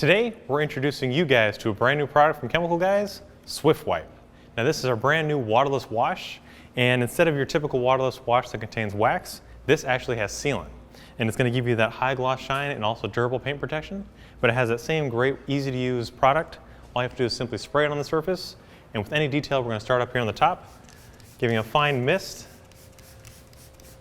Today, we're introducing you guys to a brand new product from Chemical Guys, Swift Wipe. Now this is our brand new waterless wash, and instead of your typical waterless wash that contains wax, this actually has sealant. And it's going to give you that high gloss shine and also durable paint protection, but it has that same great, easy to use product. All you have to do is simply spray it on the surface, and with any detail, we're going to start up here on the top, giving a fine mist.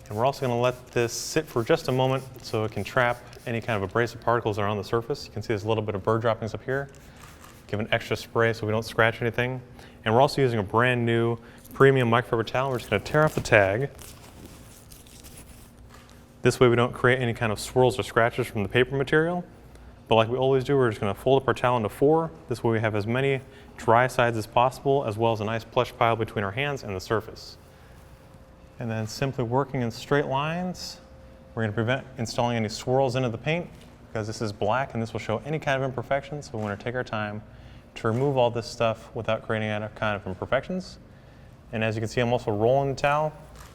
And we're also going to let this sit for just a moment so it can trap any kind of abrasive particles that are on the surface. You can see there's a little bit of bird droppings up here. Give an extra spray so we don't scratch anything. And we're also using a brand new premium microfiber towel. We're just going to tear off the tag. This way we don't create any kind of swirls or scratches from the paper material. But like we always do, we're just going to fold up our towel into 4. This way we have as many dry sides as possible, as well as a nice plush pile between our hands and the surface. And then simply working in straight lines, we're going to prevent installing any swirls into the paint because this is black and this will show any kind of imperfections. So we want to take our time to remove all this stuff without creating any kind of imperfections. And as you can see, I'm also rolling the towel.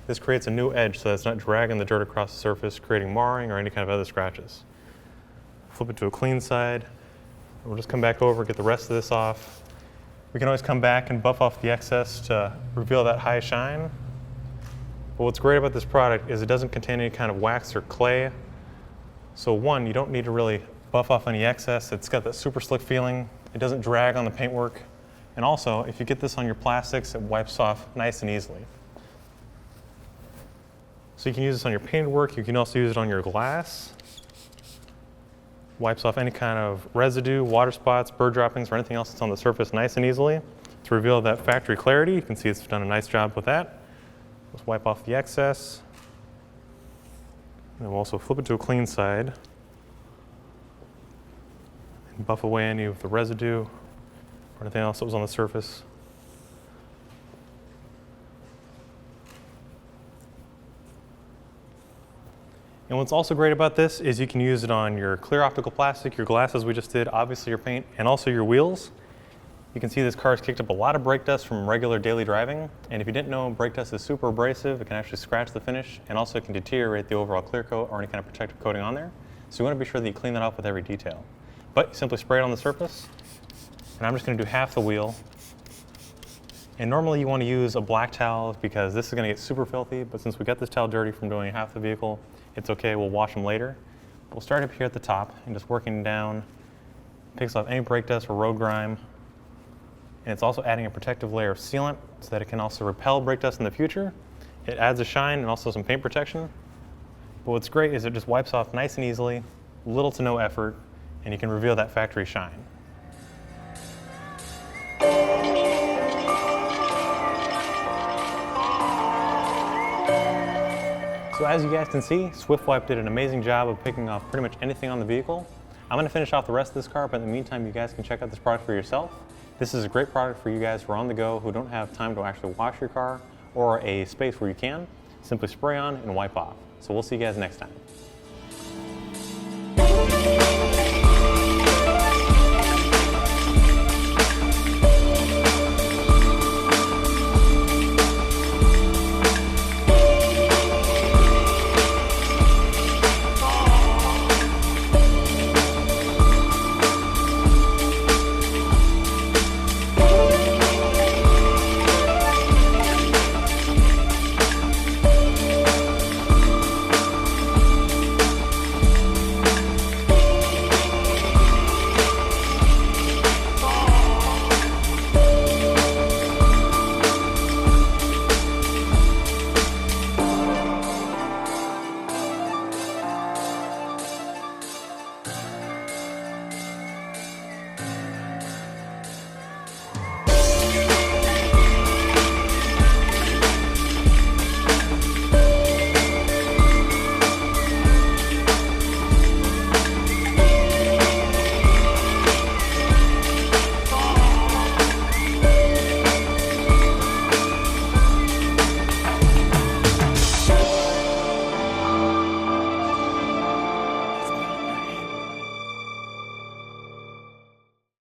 This creates a new edge so that it's not dragging the dirt across the surface, creating marring or any kind of other scratches. Flip it to a clean side. We'll just come back over, get the rest of this off. We can always come back and buff off the excess to reveal that high shine. But what's great about this product is it doesn't contain any kind of wax or clay. So one, you don't need to really buff off any excess. It's got that super slick feeling. It doesn't drag on the paintwork. And also, if you get this on your plastics, it wipes off nice and easily. So you can use this on your painted work. You can also use it on your glass. Wipes off any kind of residue, water spots, bird droppings, or anything else that's on the surface nice and easily. To reveal that factory clarity, you can see it's done a nice job with that. Let's wipe off the excess. And we'll also flip it to a clean side and buff away any of the residue or anything else that was on the surface. And what's also great about this is you can use it on your clear optical plastic, your glasses we just did, obviously your paint, and also your wheels. You can see this car has kicked up a lot of brake dust from regular daily driving. And if you didn't know, brake dust is super abrasive. It can actually scratch the finish, and also it can deteriorate the overall clear coat or any kind of protective coating on there. So you want to be sure that you clean that off with every detail. But you simply spray it on the surface. And I'm just going to do half the wheel. And normally you want to use a black towel because this is going to get super filthy, but since we got this towel dirty from doing half the vehicle, it's okay, we'll wash them later. We'll start up here at the top and just working down, picks off any brake dust or road grime. And it's also adding a protective layer of sealant so that it can also repel brake dust in the future. It adds a shine and also some paint protection. But what's great is it just wipes off nice and easily, little to no effort, and you can reveal that factory shine. So as you guys can see, Swift Wipe did an amazing job of picking off pretty much anything on the vehicle. I'm going to finish off the rest of this car, but in the meantime, you guys can check out this product for yourself. This is a great product for you guys who are on the go, who don't have time to actually wash your car, or a space where you can. Simply spray on and wipe off. So we'll see you guys next time.